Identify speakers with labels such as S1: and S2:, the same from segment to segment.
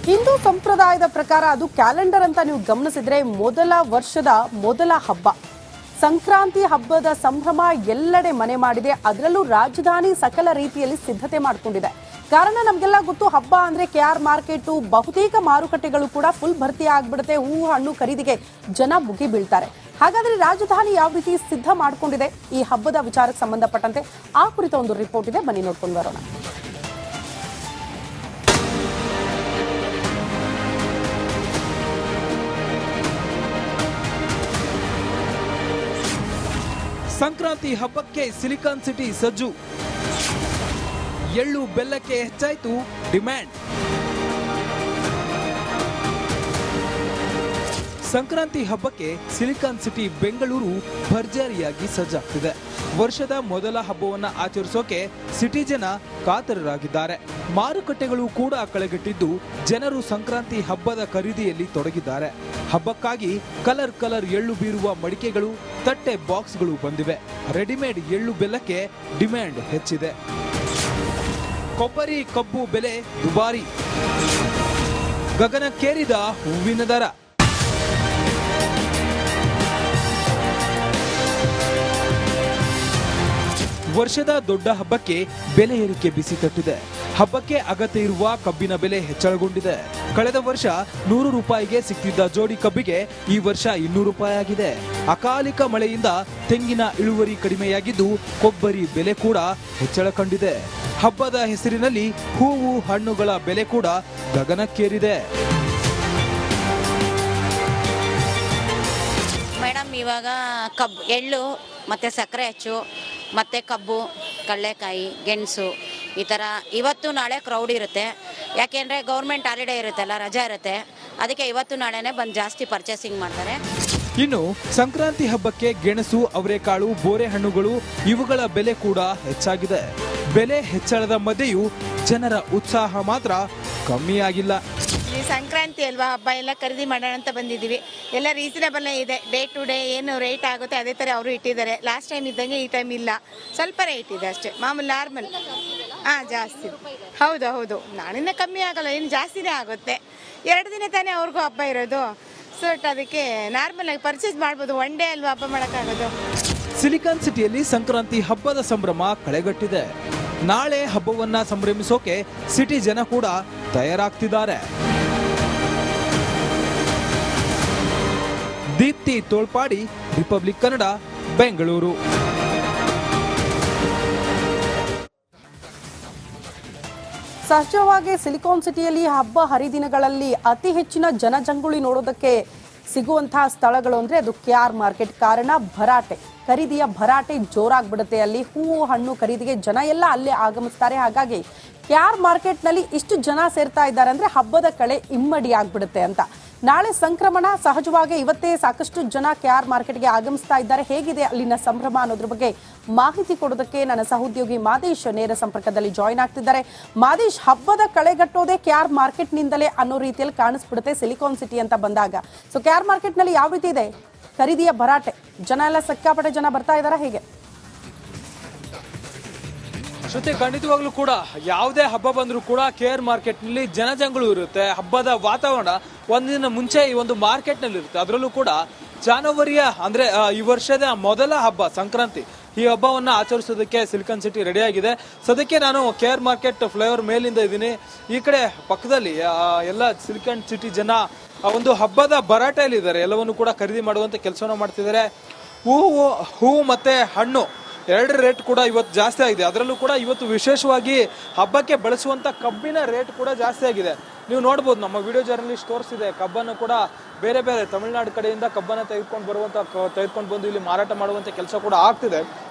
S1: ಹಿಂದೂ ಸಂಪ್ರದಾಯದ ಪ್ರಕಾರ ಅದು ಕ್ಯಾಲೆಂಡರ್ ಅಂತ ನೀವು ಗಮನಿಸಿದ್ರೆ ಮೊದಲ ವರ್ಷದ ಮೊದಲ ಹಬ್ಬ ಸಂಕ್ರಾಂತಿ ಹಬ್ಬದ ಸಂಭ್ರಮ ಎಲ್ಲೆಡೆ ಮನೆ ಮಾಡಿದೆ. ಅದರಲ್ಲೂ ರಾಜಧಾನಿ ಸಕಲ ರೀತಿಯಲ್ಲಿ ಸಿದ್ಧತೆ ಮಾಡಿಕೊಂಡಿದೆ. ಕಾರಣ ನಮಗೆಲ್ಲ ಗೊತ್ತು, ಹಬ್ಬ ಅಂದ್ರೆ KR ಮಾರ್ಕೆಟ್ ಬಹುತೇಕ ಮಾರುಕಟ್ಟೆಗಳು ಕೂಡ ಫುಲ್ ಭರ್ತಿ ಆಗ್ಬಿಡುತ್ತೆ. ಹೂವು ಹಣ್ಣು ಖರೀದಿಗೆ ಜನ ಮುಗಿ ಬೀಳ್ತಾರೆ. ಹಾಗಾದ್ರೆ ರಾಜಧಾನಿ ಯಾವ ರೀತಿ ಸಿದ್ಧ ಮಾಡಿಕೊಂಡಿದೆ ಈ ಹಬ್ಬದ ವಿಚಾರಕ್ಕೆ ಸಂಬಂಧಪಟ್ಟಂತೆ ಆ ಕುರಿತ ಒಂದು ರಿಪೋರ್ಟ್ ಇದೆ, ಬನ್ನಿ ನೋಡ್ಕೊಂಡು ಬರೋಣ.
S2: ಸಂಕ್ರಾಂತಿ ಹಬ್ಬಕ್ಕೆ ಸಿಲಿಕಾನ್ ಸಿಟಿ ಸಜ್ಜು. ಎಳ್ಳು ಬೆಲ್ಲಕ್ಕೆ ಹೆಚ್ಚಾಯಿತು ಡಿಮ್ಯಾಂಡ್. ಸಂಕ್ರಾಂತಿ ಹಬ್ಬಕ್ಕೆ ಸಿಲಿಕಾನ್ ಸಿಟಿ ಬೆಂಗಳೂರು ಭರ್ಜರಿಯಾಗಿ ಸಜ್ಜಾಗ್ತಿದೆ. ವರ್ಷದ ಮೊದಲ ಹಬ್ಬವನ್ನ ಆಚರಿಸೋಕೆ ಸಿಟಿ ಜನ ಕಾತರರಾಗಿದ್ದಾರೆ. ಮಾರುಕಟ್ಟೆಗಳು ಕೂಡ ಕಳೆಗಟ್ಟಿದ್ದು ಜನರು ಸಂಕ್ರಾಂತಿ ಹಬ್ಬದ ಖರೀದಿಯಲ್ಲಿ ತೊಡಗಿದ್ದಾರೆ. ಹಬ್ಬಕ್ಕಾಗಿ ಕಲರ್ ಎಳ್ಳು ಬೀರುವ ಮಡಿಕೆಗಳು, ತಟ್ಟೆ ಬಾಕ್ಸ್ಗಳು ಬಂದಿವೆ. ರೆಡಿಮೇಡ್ ಎಳ್ಳು ಬೆಲ್ಲಕ್ಕೆ ಡಿಮ್ಯಾಂಡ್ ಹೆಚ್ಚಿದೆ. ಕೊಬ್ಬರಿ ಕಬ್ಬು ಬೆಲೆ ದುಬಾರಿ. ಗಗನಕ್ಕೇರಿದ ಹೂವಿನ ದರ. ವರ್ಷದ ದೊಡ್ಡ ಹಬ್ಬಕ್ಕೆ ಬೆಲೆ ಏರಿಕೆ ಬಿಸಿ ತಟ್ಟಿದೆ. ಹಬ್ಬಕ್ಕೆ ಅಗತ್ಯ ಇರುವ ಕಬ್ಬಿನ ಬೆಲೆ ಹೆಚ್ಚಳಗೊಂಡಿದೆ. ಕಳೆದ ವರ್ಷ 100 ರೂಪಾಯಿಗೆ ಸಿಕ್ಕಿದ್ದ ಜೋಡಿ ಕಬ್ಬಿಗೆ ಈ ವರ್ಷ 200 ರೂಪಾಯಿ ಆಗಿದೆ. ಅಕಾಲಿಕ ಮಳೆಯಿಂದ ತೆಂಗಿನ ಇಳುವರಿ ಕಡಿಮೆಯಾಗಿದ್ದು ಕೊಬ್ಬರಿ ಬೆಲೆ ಕೂಡ ಹೆಚ್ಚಳ ಕಂಡಿದೆ. ಹಬ್ಬದ ಹೆಸರಿನಲ್ಲಿ ಹೂವು ಹಣ್ಣುಗಳ ಬೆಲೆ ಕೂಡ ಗಗನಕ್ಕೇರಿದೆ.
S3: ಮೇಡಮ್, ಇವಾಗ ಎಳ್ಳು ಮತ್ತು ಸಕ್ಕರೆ ಹೆಚ್ಚು, ಮತ್ತು ಕಬ್ಬು, ಕಡಲೆಕಾಯಿ, ಗೆಣಸು ಈ ಥರ ಇವತ್ತು ನಾಳೆ ಕ್ರೌಡ್ ಇರುತ್ತೆ. ಯಾಕೆಂದರೆ ಗೌರ್ಮೆಂಟ್ ಹಾಲಿಡೇ ಇರುತ್ತಲ್ಲ, ರಜಾ ಇರುತ್ತೆ. ಅದಕ್ಕೆ ಇವತ್ತು ನಾಳೆನೇ ಬಂದು ಜಾಸ್ತಿ ಪರ್ಚೇಸಿಂಗ್ ಮಾಡ್ತಾರೆ.
S2: ಇನ್ನು ಸಂಕ್ರಾಂತಿ ಹಬ್ಬಕ್ಕೆ ಗೆಣಸು, ಅವರೆಕಾಳು, ಬೋರೆ ಹಣ್ಣುಗಳು ಇವುಗಳ ಬೆಲೆ ಕೂಡ ಹೆಚ್ಚಾಗಿದೆ. ಬೆಲೆ ಹೆಚ್ಚಳದ ಮಧ್ಯೆಯೂ ಜನರ ಉತ್ಸಾಹ ಮಾತ್ರ ಕಮ್ಮಿಯಾಗಿಲ್ಲ.
S4: ಈ ಸಂಕ್ರಾಂತಿ ಅಲ್ವಾ, ಹಬ್ಬ ಎಲ್ಲ ಖರೀದಿ ಮಾಡೋಣ ಅಂತ ಬಂದಿದ್ದೀವಿ. ಎಲ್ಲ ರೀಸನೇಬಲ್ ಇದೆ. ಡೇ ಟು ಡೇ ಏನು ರೇಟ್ ಆಗುತ್ತೆ ಅದೇ ಥರ ಅವರು ಇಟ್ಟಿದ್ದಾರೆ. ಲಾಸ್ಟ್ ಟೈಮ್ ಇದ್ದಂಗೆ ಈ ಟೈಮ್ ಇಲ್ಲ, ಸ್ವಲ್ಪ ರೇಟ್ ಇದೆ ಅಷ್ಟೇ, ಮಾಮೂಲಿ ನಾರ್ಮಲ್. ಜಾಸ್ತಿ. ಹೌದು, ನಾಳಿಂದ ಕಮ್ಮಿ ಆಗಲ್ಲ, ಏನು ಜಾಸ್ತಿನೇ ಆಗುತ್ತೆ. 2 ದಿನ ತಾನೇ ಅವ್ರಿಗೂ ಹಬ್ಬ ಇರೋದು. ಸೊ ಅದಕ್ಕೆ ನಾರ್ಮಲ್ ಆಗಿ ಪರ್ಚೇಸ್ ಮಾಡ್ಬೋದು. ಒನ್ ಡೇ ಅಲ್ವಾ ಹಬ್ಬ ಮಾಡೋಕ್ಕಾಗೋದು.
S2: ಸಿಲಿಕಾನ್ ಸಿಟಿಯಲ್ಲಿ ಸಂಕ್ರಾಂತಿ ಹಬ್ಬದ ಸಂಭ್ರಮ ಕಳೆಗಟ್ಟಿದೆ. ನಾಳೆ ಹಬ್ಬವನ್ನ ಸಂಭ್ರಮಿಸೋಕೆ ಸಿಟಿ ಜನ ಕೂಡ ತಯಾರಾಗ್ತಿದ್ದಾರೆ. ದೀಪ್ತಿ ತೋಳ್ಪಾಡಿ, ರಿಪಬ್ಲಿಕ್ ಕನ್ನಡ, ಬೆಂಗಳೂರು.
S1: ಸಹಜವಾಗಿ ಸಿಲಿಕಾನ್ ಸಿಟಿಯಲ್ಲಿ ಹಬ್ಬ ಹರಿದಿನಗಳಲ್ಲಿ ಅತಿ ಹೆಚ್ಚಿನ ಜನಜಂಗುಳಿ ನೋಡೋದಕ್ಕೆ ಸಿಗುವಂತಹ ಸ್ಥಳಗಳು ಅಂದರೆ ಅದು KR ಮಾರ್ಕೆಟ್. ಕಾರಣ ಭರಾಟೆ, ಖರೀದಿಯ ಭರಾಟೆ ಜೋರಾಗ್ಬಿಡುತ್ತೆ. ಅಲ್ಲಿ ಹೂವು ಹಣ್ಣು ಖರೀದಿಗೆ ಜನ ಎಲ್ಲ ಅಲ್ಲೇ ಆಗಮಿಸ್ತಾರೆ. ಹಾಗಾಗಿ KR ಮಾರ್ಕೆಟ್ನಲ್ಲಿ ಇಷ್ಟು ಜನ ಸೇರ್ತಾ ಇದ್ದಾರೆ ಅಂದರೆ ಹಬ್ಬದ ಕಳೆ ಇಮ್ಮಡಿ ಆಗ್ಬಿಡುತ್ತೆ ಅಂತ. ನಾಳೆ ಸಂಕ್ರಮಣ, ಸಹಜವಾಗಿ ಇವತ್ತೇ ಸಾಕಷ್ಟು ಜನ KR ಮಾರ್ಕೆಟ್ಗೆ ಆಗಮಿಸ್ತಾ ಇದ್ದಾರೆ. ಹೇಗಿದೆ ಅಲ್ಲಿನ ಸಂಭ್ರಮ ಅನ್ನೋದ್ರ ಬಗ್ಗೆ ಮಾಹಿತಿ ಕೊಡೋದಕ್ಕೆ ನನ್ನ ಸಹೋದ್ಯೋಗಿ ಮಾದೇಶ್ ನೇರ ಸಂಪರ್ಕದಲ್ಲಿ ಜಾಯಿನ್ ಆಗ್ತಿದ್ದಾರೆ. ಮಾದೇಶ್, ಹಬ್ಬದ ಕಳೆಗಟ್ಟೋದೇ KR ಮಾರ್ಕೆಟ್ನಿಂದಲೇ ಅನ್ನೋ ರೀತಿಯಲ್ಲಿ ಕಾಣಿಸ್ಬಿಡುತ್ತೆ ಸಿಲಿಕಾನ್ ಸಿಟಿ ಅಂತ ಬಂದಾಗ. ಸೊ KR ಮಾರ್ಕೆಟ್ನಲ್ಲಿ ಯಾವ ರೀತಿ ಇದೆ ಖರೀದಿಯ ಭರಾಟೆ? ಜನ ಎಲ್ಲ ಸಿಕ್ಕಾಪಟ್ಟೆ ಜನ ಬರ್ತಾ ಇದ್ದಾರಾ, ಹೇಗೆ?
S2: ಶ್ರುತಿ, ಖಂಡಿತವಾಗ್ಲೂ ಕೂಡ ಯಾವುದೇ ಹಬ್ಬ ಬಂದರೂ ಕೂಡ KR ಮಾರ್ಕೆಟ್ನಲ್ಲಿ ಜನಜಂಗುಳು ಇರುತ್ತೆ. ಹಬ್ಬದ ವಾತಾವರಣ ಒಂದಿನ ಮುಂಚೆ ಈ ಒಂದು ಮಾರ್ಕೆಟ್ನಲ್ಲಿ ಇರುತ್ತೆ. ಅದರಲ್ಲೂ ಕೂಡ ಜಾನುವಾರಿಯ ಅಂದ್ರೆ ಈ ವರ್ಷದ ಮೊದಲ ಹಬ್ಬ ಸಂಕ್ರಾಂತಿ, ಈ ಹಬ್ಬವನ್ನ ಆಚರಿಸೋದಕ್ಕೆ ಸಿಲಿಕಾನ್ ಸಿಟಿ ರೆಡಿಯಾಗಿದೆ. ಸದ್ಯಕ್ಕೆ ನಾನು KR ಮಾರ್ಕೆಟ್ ಫ್ಲೈಓವರ್ ಮೇಲಿಂದ ಇದ್ದೀನಿ. ಈ ಕಡೆ ಪಕ್ಕದಲ್ಲಿ ಎಲ್ಲ ಸಿಲಿಕಾನ್ ಸಿಟಿ ಜನ ಒಂದು ಹಬ್ಬದ ಭರಾಟೆಯಲ್ಲಿದ್ದಾರೆ. ಎಲ್ಲವನ್ನು ಕೂಡ ಖರೀದಿ ಮಾಡುವಂತ ಕೆಲಸವನ್ನ ಮಾಡ್ತಿದ್ದಾರೆ. ಹೂವು ಮತ್ತೆ ಹಣ್ಣು ಎರಡರ ರೇಟ್ ಕೂಡ ಇವತ್ತು ಜಾಸ್ತಿ ಆಗಿದೆ. ಅದರಲ್ಲೂ ಕೂಡ ಇವತ್ತು ವಿಶೇಷವಾಗಿ ಹಬ್ಬಕ್ಕೆ ಬಳಸುವಂತ ಕಬ್ಬಿನ ರೇಟ್ ಕೂಡ ಜಾಸ್ತಿ ಆಗಿದೆ. ನೀವು ನೋಡ್ಬೋದು, ನಮ್ಮ ವಿಡಿಯೋ ಜರ್ನಲಿಸ್ಟ್ ತೋರಿಸಿದೆ. ಕಬ್ಬನ್ನು ಕೂಡ ಬೇರೆ ತಮಿಳುನಾಡು ಕಡೆಯಿಂದ ಕಬ್ಬನ್ನು ತೆಗೆದುಕೊಂಡು ಬಂದು ಇಲ್ಲಿ ಮಾರಾಟ ಮಾಡುವಂತ ಕೆಲಸ ಕೂಡ ಆಗ್ತಿದೆ.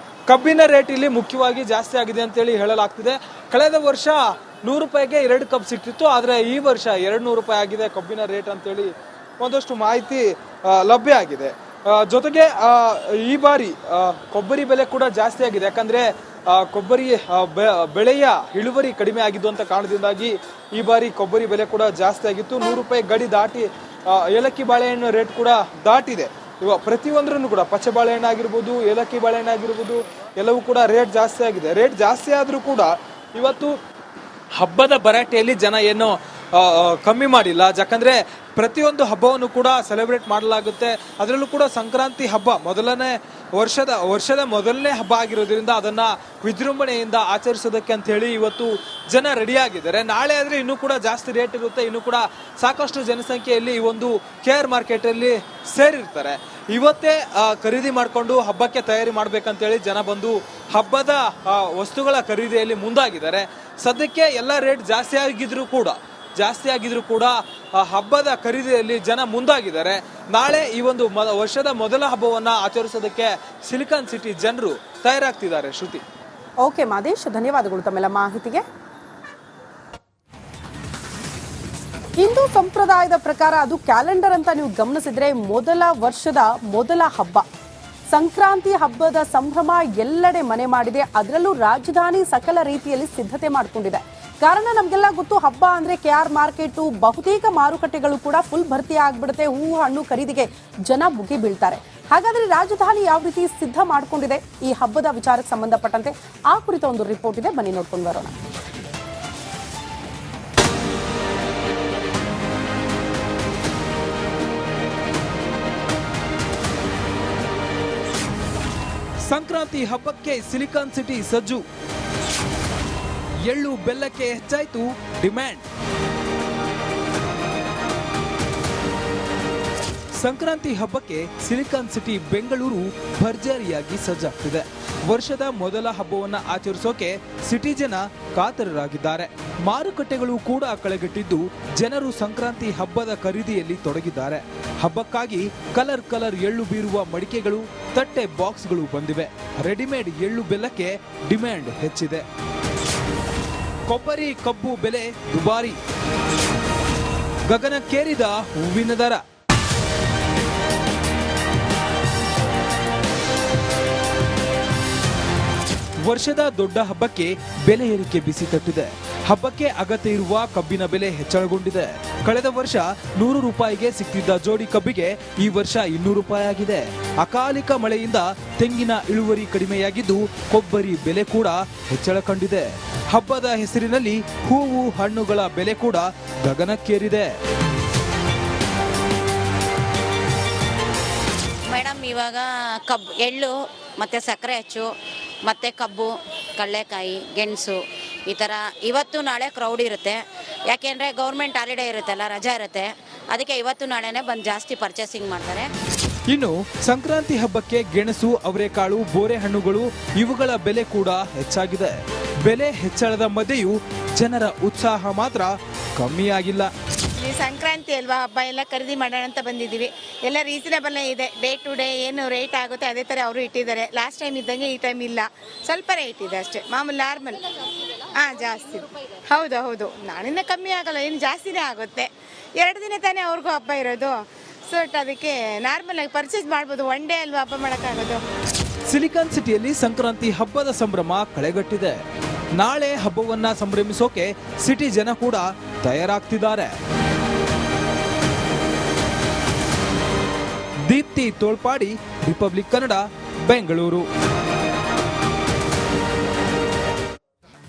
S2: ಕಬ್ಬಿನ ರೇಟ್ ಇಲ್ಲಿ ಮುಖ್ಯವಾಗಿ ಜಾಸ್ತಿ ಆಗಿದೆ ಅಂತೇಳಿ ಹೇಳಲಾಗ್ತಿದೆ. ಕಳೆದ ವರ್ಷ 100 ರೂಪಾಯಿಗೆ 2 ಕಬ್ ಸಿಕ್ತಿತ್ತು, ಆದ್ರೆ ಈ ವರ್ಷ 200 ರೂಪಾಯಿ ಆಗಿದೆ ಕಬ್ಬಿನ ರೇಟ್ ಅಂತೇಳಿ ಒಂದಷ್ಟು ಮಾಹಿತಿ ಲಭ್ಯ ಆಗಿದೆ. ಜೊತೆಗೆ ಈ ಬಾರಿ ಕೊಬ್ಬರಿ ಬೆಲೆ ಕೂಡ ಜಾಸ್ತಿ ಆಗಿದೆ. ಯಾಕಂದ್ರೆ ಕೊಬ್ಬರಿ ಬೆಳೆಯ ಇಳುವರಿ ಕಡಿಮೆ ಆಗಿದ್ದು ಅಂತ ಕಾರಣದಿಂದಾಗಿ ಈ ಬಾರಿ ಕೊಬ್ಬರಿ ಬೆಲೆ ಕೂಡ ಜಾಸ್ತಿ ಆಗಿತ್ತು. 100 ರೂಪಾಯಿ ಗಡಿ ದಾಟಿ ಏಲಕ್ಕಿ ಬಾಳೆಹಣ್ಣು ರೇಟ್ ಕೂಡ ದಾಟಿದೆ. ಇವಾಗ ಪ್ರತಿಯೊಂದ್ರೂ ಕೂಡ ಪಚ್ಚೆ ಬಾಳೆಹಣ್ಣು ಆಗಿರ್ಬೋದು, ಏಲಕ್ಕಿ ಬಾಳೆಹಣ್ಣು ಆಗಿರ್ಬೋದು, ಎಲ್ಲವೂ ಕೂಡ ರೇಟ್ ಜಾಸ್ತಿ ಆಗಿದೆ. ರೇಟ್ ಜಾಸ್ತಿ ಆದ್ರೂ ಕೂಡ ಇವತ್ತು ಹಬ್ಬದ ಭರಾಟೆಯಲ್ಲಿ ಜನ ಏನು ಕಮ್ಮಿ ಮಾಡಿಲ್ಲ. ಯಾಕಂದ್ರೆ ಪ್ರತಿಯೊಂದು ಹಬ್ಬವನ್ನು ಕೂಡ ಸೆಲೆಬ್ರೇಟ್ ಮಾಡಲಾಗುತ್ತೆ. ಅದರಲ್ಲೂ ಕೂಡ ಸಂಕ್ರಾಂತಿ ಹಬ್ಬ ವರ್ಷದ ಮೊದಲನೇ ಹಬ್ಬ ಆಗಿರೋದ್ರಿಂದ ಅದನ್ನ ವಿಜೃಂಭಣೆಯಿಂದ ಆಚರಿಸೋದಕ್ಕೆ ಅಂತ ಹೇಳಿ ಇವತ್ತು ಜನ ರೆಡಿ ಆಗಿದ್ದಾರೆ. ನಾಳೆ ಆದ್ರೆ ಇನ್ನೂ ಕೂಡ ಜಾಸ್ತಿ ರೇಟ್ ಇರುತ್ತೆ. ಇನ್ನೂ ಕೂಡ ಸಾಕಷ್ಟು ಜನಸಂಖ್ಯೆಯಲ್ಲಿ ಈ ಒಂದು KR ಮಾರ್ಕೆಟ್ ಅಲ್ಲಿ ಸೇರಿರ್ತಾರೆ. ಇವತ್ತೇ ಖರೀದಿ ಮಾಡಿಕೊಂಡು ಹಬ್ಬಕ್ಕೆ ತಯಾರಿ ಮಾಡ್ಬೇಕಂತೇಳಿ ಜನ ಬಂದು ಹಬ್ಬದ ವಸ್ತುಗಳ ಖರೀದಿಯಲ್ಲಿ ಮುಂದಾಗಿದ್ದಾರೆ. ಸದ್ಯಕ್ಕೆ ಎಲ್ಲ ರೇಟ್ ಜಾಸ್ತಿ ಆಗಿದ್ರು ಕೂಡ ಹಬ್ಬದ ಖರೀದಿಯಲ್ಲಿ ಜನ ಮುಂದಾಗಿದ್ದಾರೆ. ನಾಳೆ ಈ ಒಂದು ವರ್ಷದ ಮೊದಲ ಹಬ್ಬವನ್ನ ಆಚರಿಸೋದಕ್ಕೆ ಸಿಲಿಕಾನ್ ಸಿಟಿ ಜನರು ತಯಾರಾಗ್ತಿದ್ದಾರೆ. ಶ್ರುತಿ.
S1: ಓಕೆ ಮಾದೇಶ್, ಧನ್ಯವಾದಗಳು ತಮ್ಮೆಲ್ಲ ಮಾಹಿತಿಗೆ. ಹಿಂದೂ ಸಂಪ್ರದಾಯದ ಪ್ರಕಾರ ಅದು ಕ್ಯಾಲೆಂಡರ್ ಅಂತ ನೀವು ಗಮನಿಸಿದ್ರೆ ವರ್ಷದ ಮೊದಲ ಹಬ್ಬ ಸಂಕ್ರಾಂತಿ ಹಬ್ಬದ ಸಂಭ್ರಮ ಎಲ್ಲೆಡೆ ಮನೆ ಮಾಡಿದೆ. ಅದರಲ್ಲೂ ರಾಜಧಾನಿ ಸಕಲ ರೀತಿಯಲ್ಲಿ ಸಿದ್ಧತೆ ಮಾಡಿಕೊಂಡಿದೆ. ಕಾರಣ ನಮಗೆಲ್ಲ ಗೊತ್ತು, ಹಬ್ಬ ಅಂದ್ರೆ KR ಮಾರ್ಕೆಟು, ಬಹುತೇಕ ಮಾರುಕಟ್ಟೆಗಳು ಕೂಡ ಫುಲ್ ಭರ್ತಿ ಆಗ್ಬಿಡುತ್ತೆ. ಹೂವು ಹಣ್ಣು ಖರೀದಿಗೆ ಜನ ಮುಗಿ ಬೀಳ್ತಾರೆ. ಹಾಗಾದ್ರೆ ರಾಜಧಾನಿ ಯಾವ ರೀತಿ ಸಿದ್ಧ ಮಾಡ್ಕೊಂಡಿದೆ ಈ ಹಬ್ಬದ ವಿಚಾರಕ್ಕೆ ಸಂಬಂಧಪಟ್ಟಂತೆ ಆ ಕುರಿತ ಒಂದು ರಿಪೋರ್ಟ್ ಇದೆ, ಬನ್ನಿ ನೋಡ್ಕೊಂಡು ಬರೋಣ.
S2: ಸಂಕ್ರಾಂತಿ ಹಬ್ಬಕ್ಕೆ ಸಿಲಿಕಾನ್ ಸಿಟಿ ಸಜ್ಜು. ಎಳ್ಳು ಬೆಲ್ಲಕ್ಕೆ ಹೆಚ್ಚಾಯಿತು ಡಿಮ್ಯಾಂಡ್. ಸಂಕ್ರಾಂತಿ ಹಬ್ಬಕ್ಕೆ ಸಿಲಿಕಾನ್ ಸಿಟಿ ಬೆಂಗಳೂರು ಭರ್ಜರಿಯಾಗಿ ಸಜ್ಜಾಗ್ತಿದೆ. ವರ್ಷದ ಮೊದಲ ಹಬ್ಬವನ್ನ ಆಚರಿಸೋಕೆ ಸಿಟಿ ಜನ ಕಾತರರಾಗಿದ್ದಾರೆ. ಮಾರುಕಟ್ಟೆಗಳು ಕೂಡ ಕಳೆಗಟ್ಟಿದ್ದು ಜನರು ಸಂಕ್ರಾಂತಿ ಹಬ್ಬದ ಖರೀದಿಯಲ್ಲಿ ತೊಡಗಿದ್ದಾರೆ. ಹಬ್ಬಕ್ಕಾಗಿ ಕಲರ್ ಎಳ್ಳು ಬೀರುವ ಮಡಿಕೆಗಳು, ತಟ್ಟೆ ಬಾಕ್ಸ್ಗಳು ಬಂದಿವೆ. ರೆಡಿಮೇಡ್ ಎಳ್ಳು ಬೆಲ್ಲಕ್ಕೆ ಡಿಮ್ಯಾಂಡ್ ಹೆಚ್ಚಿದೆ. ಕೊಬ್ಬರಿ ಕಬ್ಬು ಬೆಲೆ ದುಬಾರಿ. ಗಗನಕ್ಕೇರಿದ ಹೂವಿನ ದರ. ವರ್ಷದ ದೊಡ್ಡ ಹಬ್ಬಕ್ಕೆ ಬೆಲೆ ಏರಿಕೆ ಬಿಸಿ ತಟ್ಟಿದೆ. ಹಬ್ಬಕ್ಕೆ ಅಗತ್ಯ ಇರುವ ಕಬ್ಬಿನ ಬೆಲೆ ಹೆಚ್ಚಳಗೊಂಡಿದೆ. ಕಳೆದ ವರ್ಷ 100 ರೂಪಾಯಿಗೆ ಸಿಕ್ಕಿದ್ದ ಜೋಡಿ ಕಬ್ಬಿಗೆ ಈ ವರ್ಷ 200 ರೂಪಾಯಿ ಆಗಿದೆ. ಅಕಾಲಿಕ ಮಳೆಯಿಂದ ತೆಂಗಿನ ಇಳುವರಿ ಕಡಿಮೆಯಾಗಿದ್ದು ಕೊಬ್ಬರಿ ಬೆಲೆ ಕೂಡ ಹೆಚ್ಚಳ ಕಂಡಿದೆ. ಹಬ್ಬದ ಹೆಸರಿನಲ್ಲಿ ಹೂವು ಹಣ್ಣುಗಳ ಬೆಲೆ ಕೂಡ ಗಗನಕ್ಕೇರಿದೆ.
S3: ಮೇಡಮ್, ಇವಾಗ ಎಳ್ಳು ಮತ್ತು ಸಕ್ಕರೆ ಅಚ್ಚು ಮತ್ತು ಕಬ್ಬು, ಕಡಲೆಕಾಯಿ, ಗೆಣಸು ಈ ಥರ ಇವತ್ತು ನಾಳೆ ಕ್ರೌಡ್ ಇರುತ್ತೆ. ಯಾಕೆಂದರೆ ಗೌರ್ಮೆಂಟ್ ಹಾಲಿಡೇ ಇರುತ್ತಲ್ಲ, ರಜಾ ಇರುತ್ತೆ. ಅದಕ್ಕೆ ಇವತ್ತು ನಾಳೆನೇ ಬಂದು ಜಾಸ್ತಿ ಪರ್ಚೇಸಿಂಗ್ ಮಾಡ್ತಾರೆ.
S2: ಇನ್ನು ಸಂಕ್ರಾಂತಿ ಹಬ್ಬಕ್ಕೆ ಗೆಣಸು, ಅವರೆಕಾಳು, ಬೋರೆ ಹಣ್ಣುಗಳು ಇವುಗಳ ಬೆಲೆ ಕೂಡ ಹೆಚ್ಚಾಗಿದೆ. ಬೆಲೆ ಹೆಚ್ಚಳದ ಮಧ್ಯೆಯೂ ಜನರ ಉತ್ಸಾಹ ಮಾತ್ರ ಕಮ್ಮಿಯಾಗಿಲ್ಲ.
S4: ಈ ಸಂಕ್ರಾಂತಿ ಅಲ್ವಾ, ಹಬ್ಬ ಎಲ್ಲ ಖರೀದಿ ಮಾಡೋಣ ಅಂತ ಬಂದಿದ್ದೀವಿ. ಎಲ್ಲ ರೀಸನೇಬಲ್ ಇದೆ. ಡೇ ಟು ಡೇ ಏನು ರೇಟ್ ಆಗುತ್ತೆ ಅದೇ ಥರ ಅವರು ಇಟ್ಟಿದ್ದಾರೆ. ಲಾಸ್ಟ್ ಟೈಮ್ ಇದ್ದಂಗೆ ಈ ಟೈಮ್ ಇಲ್ಲ, ಸ್ವಲ್ಪ ರೇಟ್ ಇದೆ ಅಷ್ಟೇ, ಮಾಮೂಲಿ ನಾರ್ಮಲ್. ಜಾಸ್ತಿ. ಹೌದು, ನಾಳಿಂದ ಕಮ್ಮಿ ಆಗಲ್ಲ, ಏನು ಜಾಸ್ತಿನೇ ಆಗುತ್ತೆ. 2 ದಿನ ತಾನೇ ಅವ್ರಿಗೂ ಹಬ್ಬ ಇರೋದು. ಸೊ ಅದಕ್ಕೆ ನಾರ್ಮಲ್ ಆಗಿ ಪರ್ಚೇಸ್ ಮಾಡ್ಬೋದು. ಒನ್ ಡೇ ಅಲ್ವಾ ಹಬ್ಬ ಮಾಡೋಕ್ಕಾಗೋದು.
S2: ಸಿಲಿಕಾನ್ ಸಿಟಿಯಲ್ಲಿ ಸಂಕ್ರಾಂತಿ ಹಬ್ಬದ ಸಂಭ್ರಮ ಕಳೆಗಟ್ಟಿದೆ. ನಾಳೆ ಹಬ್ಬವನ್ನ ಸಂಭ್ರಮಿಸೋಕೆ ಸಿಟಿ ಜನ ಕೂಡ ತಯಾರಾಗ್ತಿದ್ದಾರೆ. ದೀಪ್ತಿ ತೋಳ್ಪಾಡಿ, ರಿಪಬ್ಲಿಕ್ ಕನ್ನಡ, ಬೆಂಗಳೂರು.